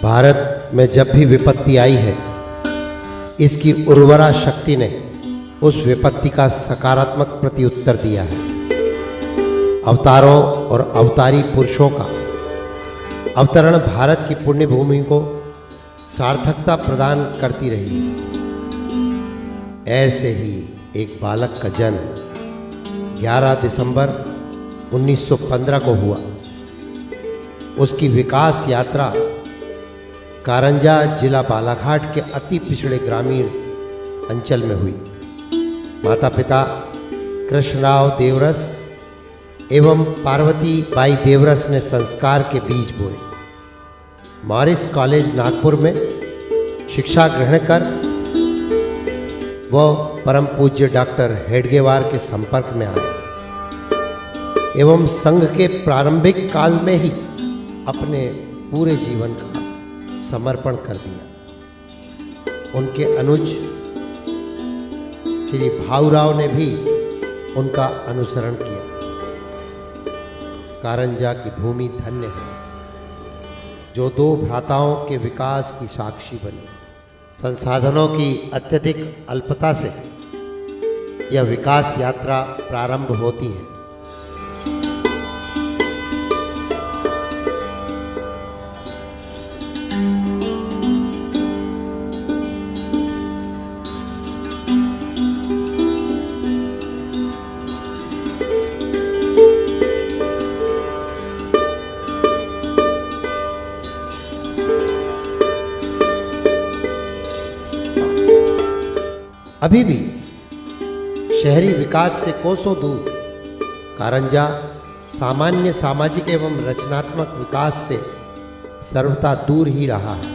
भारत में जब भी विपत्ति आई है, इसकी उर्वरा शक्ति ने उस विपत्ति का सकारात्मक प्रत्युत्तर दिया है। अवतारों और अवतारी पुरुषों का अवतरण भारत की पुण्य भूमि को सार्थकता प्रदान करती रही है। ऐसे ही एक बालक का जन्म 11 दिसंबर 1915 को हुआ। उसकी विकास यात्रा कारंजा जिला बालाघाट के अति पिछड़े ग्रामीण अंचल में हुई। माता पिता कृष्णराव देवरस एवं पार्वती बाई देवरस ने संस्कार के बीज बोए। मॉरिस कॉलेज नागपुर में शिक्षा ग्रहण कर वह परम पूज्य डॉक्टर हेडगेवार के संपर्क में आए एवं संघ के प्रारंभिक काल में ही अपने पूरे जीवन का समर्पण कर दिया। उनके अनुज श्री भाऊराव ने भी उनका अनुसरण किया। कारंजा की भूमि धन्य है जो दो भ्राताओं के विकास की साक्षी बनी। संसाधनों की अत्यधिक अल्पता से यह विकास यात्रा प्रारंभ होती है। अभी भी शहरी विकास से कोसों दूर कारंजा सामान्य सामाजिक एवं रचनात्मक विकास से सर्वथा दूर ही रहा है।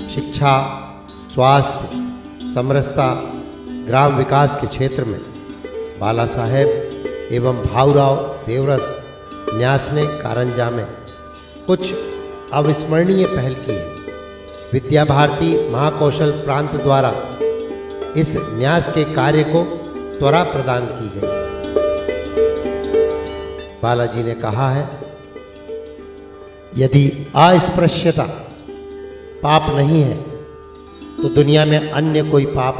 शिक्षा, स्वास्थ्य, समरसता, ग्राम विकास के क्षेत्र में बाला साहेब एवं भाऊराव देवरस न्यास ने कारंजा में कुछ अविस्मरणीय पहल की है। विद्या भारती महाकौशल प्रांत द्वारा इस न्यास के कार्य को त्वरा प्रदान की गई। बालाजी ने कहा है, यदि अस्पृश्यता पाप नहीं है तो दुनिया में अन्य कोई पाप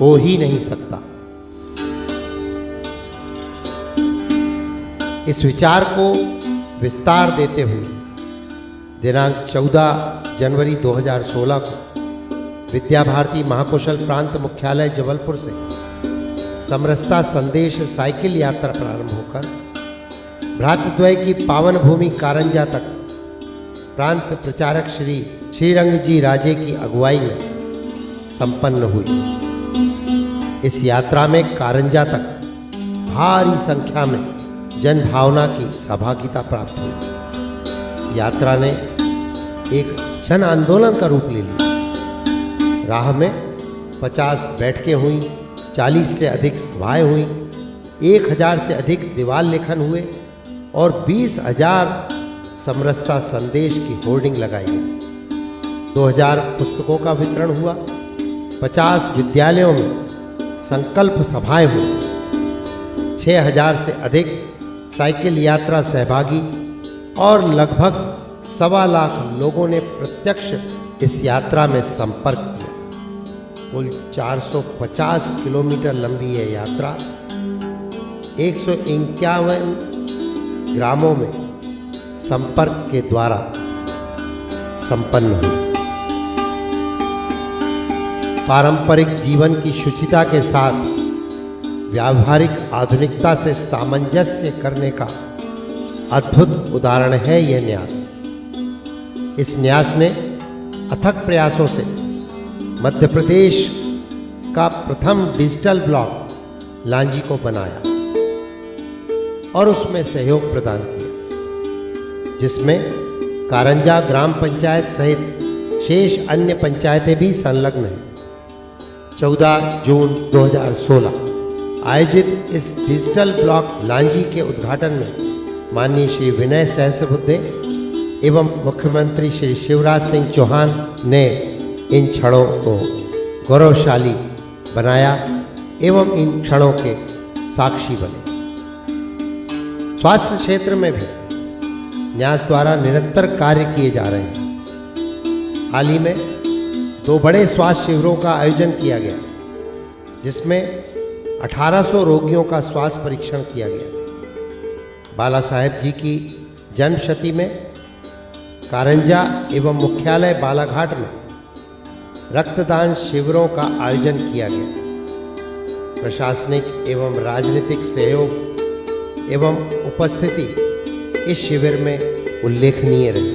हो ही नहीं सकता। इस विचार को विस्तार देते हुए दिनांक 14 जनवरी 2016 को विद्या भारती महाकौशल प्रांत मुख्यालय जबलपुर से समरसता संदेश साइकिल यात्रा प्रारंभ होकर भ्रातृद्वय की पावन भूमि कारंजा तक प्रांत प्रचारक श्री श्रीरंग जी राजे की अगुवाई में संपन्न हुई। इस यात्रा में कारंजा तक भारी संख्या में जन भावना की सहभागिता प्राप्त हुई। यात्रा ने एक जन आंदोलन का रूप ले लिया। राह में 50 बैठकें हुई, 40 से अधिक सभाएं हुई, 1000 से अधिक दीवार लेखन हुए और 20,000 समरसता संदेश की होर्डिंग लगाई गई। 2000 पुस्तकों का वितरण हुआ। 50 विद्यालयों में संकल्प सभाएं हुई। 6000 से अधिक साइकिल यात्रा सहभागी और लगभग 1.25 लाख लोगों ने प्रत्यक्ष इस यात्रा में संपर्क किया। कुल 450 किलोमीटर लंबी यह यात्रा 151 ग्रामों में संपर्क के द्वारा संपन्न हुई। पारंपरिक जीवन की शुचिता के साथ व्यावहारिक आधुनिकता से सामंजस्य करने का अद्भुत उदाहरण है यह न्यास। इस न्यास ने अथक प्रयासों से मध्य प्रदेश का प्रथम डिजिटल ब्लॉक लांजी को बनाया और उसमें सहयोग प्रदान किया, जिसमें कारंजा ग्राम पंचायत सहित शेष अन्य पंचायतें भी संलग्न हैं। 14 जून 2016 आयोजित इस डिजिटल ब्लॉक लांजी के उद्घाटन में माननीय श्री विनय सहस्त्रबुद्धे एवं मुख्यमंत्री श्री शिवराज सिंह चौहान ने इन क्षणों को गौरवशाली बनाया एवं इन क्षणों के साक्षी बने। स्वास्थ्य क्षेत्र में भी न्यास द्वारा निरंतर कार्य किए जा रहे हैं। हाल ही में 2 बड़े स्वास्थ्य शिविरों का आयोजन किया गया, जिसमें 1800 रोगियों का स्वास्थ्य परीक्षण किया गया। बाला साहेब जी की जन्म शती में कारंजा एवं मुख्यालय बालाघाट में रक्तदान शिविरों का आयोजन किया गया। प्रशासनिक एवं राजनीतिक सहयोग एवं उपस्थिति इस शिविर में उल्लेखनीय रही।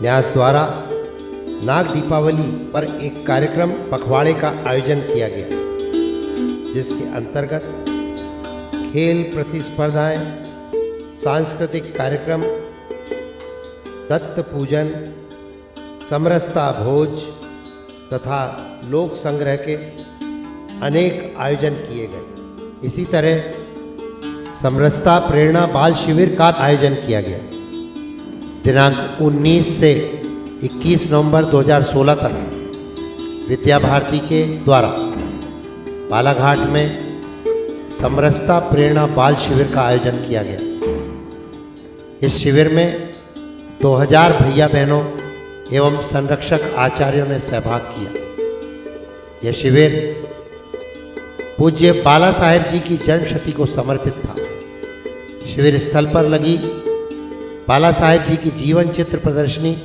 न्यास द्वारा नाग दीपावली पर एक कार्यक्रम पखवाड़े का आयोजन किया गया, जिसके अंतर्गत खेल प्रतिस्पर्धाएं, सांस्कृतिक कार्यक्रम, दत्त पूजन, समरसता भोज तथा लोक संग्रह के अनेक आयोजन किए गए। इसी तरह समरसता प्रेरणा बाल शिविर का आयोजन किया गया। दिनांक 19 से 21 नवंबर 2016 तक विद्या भारती के द्वारा बालाघाट में समरसता प्रेरणा बाल शिविर का आयोजन किया गया। इस शिविर में 2000 भैया बहनों एवं संरक्षक आचार्यों ने सहभाग किया। यह शिविर पूज्य बाला साहेब जी की जन्म शती को समर्पित था। शिविर स्थल पर लगी बाला साहेब जी की जीवन चित्र प्रदर्शनी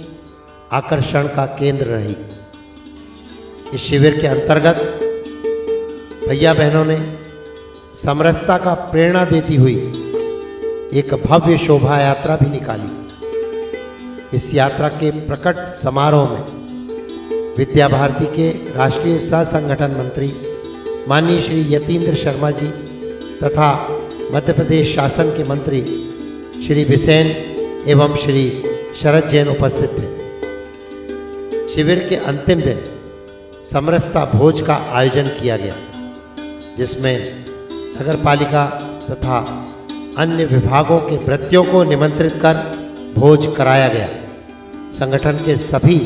आकर्षण का केंद्र रही। इस शिविर के अंतर्गत भैया बहनों ने समरसता का प्रेरणा देती हुई एक भव्य शोभा यात्रा भी निकाली। इस यात्रा के प्रकट समारोह में विद्या भारती के राष्ट्रीय सह संगठन मंत्री माननीय श्री यतीन्द्र शर्मा जी तथा मध्य प्रदेश शासन के मंत्री श्री बिसेन एवं श्री शरद जैन उपस्थित थे। शिविर के अंतिम दिन समरसता भोज का आयोजन किया गया, जिसमें नगर पालिका तथा अन्य विभागों के भृत्यों को निमंत्रित कर भोज कराया गया। संगठन के सभी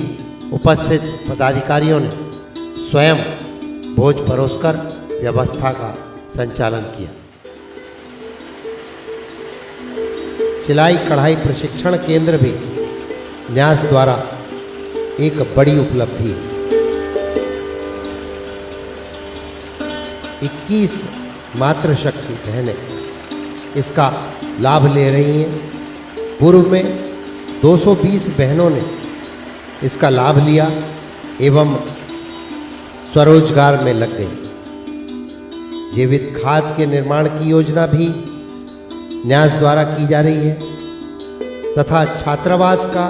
उपस्थित पदाधिकारियों ने स्वयं भोज परोसकर व्यवस्था का संचालन किया। सिलाई कढ़ाई प्रशिक्षण केंद्र भी न्यास द्वारा एक बड़ी उपलब्धि है। 21 मातृशक्ति बहनें इसका लाभ ले रही हैं। पूर्व में 220 बहनों ने इसका लाभ लिया एवं स्वरोजगार में लग गई। जैविक खाद के निर्माण की योजना भी न्यास द्वारा की जा रही है तथा छात्रावास का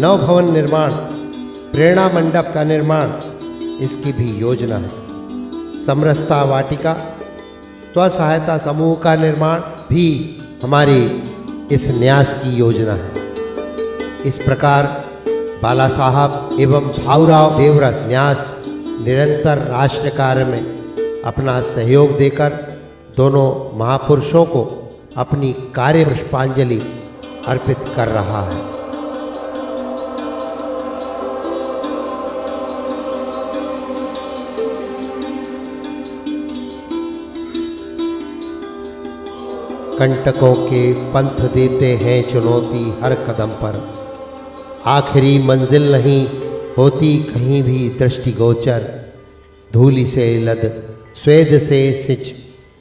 नव भवन निर्माण, प्रेरणा मंडप का निर्माण, इसकी भी योजना है। समरसता वाटिका स्वसहायता समूह का निर्माण भी हमारी इस न्यास की योजना है। इस प्रकार बाला साहब एवं भाऊराव देवरस न्यास निरंतर राष्ट्र कार्य में अपना सहयोग देकर दोनों महापुरुषों को अपनी कार्य पुष्पांजलि अर्पित कर रहा है। कंटकों के पंथ देते हैं चुनौती हर कदम पर, आखिरी मंजिल नहीं होती कहीं भी दृष्टिगोचर, धूलि से लद स्वेद से सिंच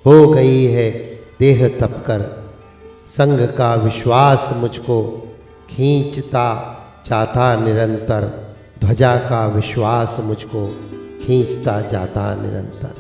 हो गई है देह तपकर, संग का विश्वास मुझको खींचता जाता निरंतर, ध्वजा का विश्वास मुझको खींचता जाता निरंतर।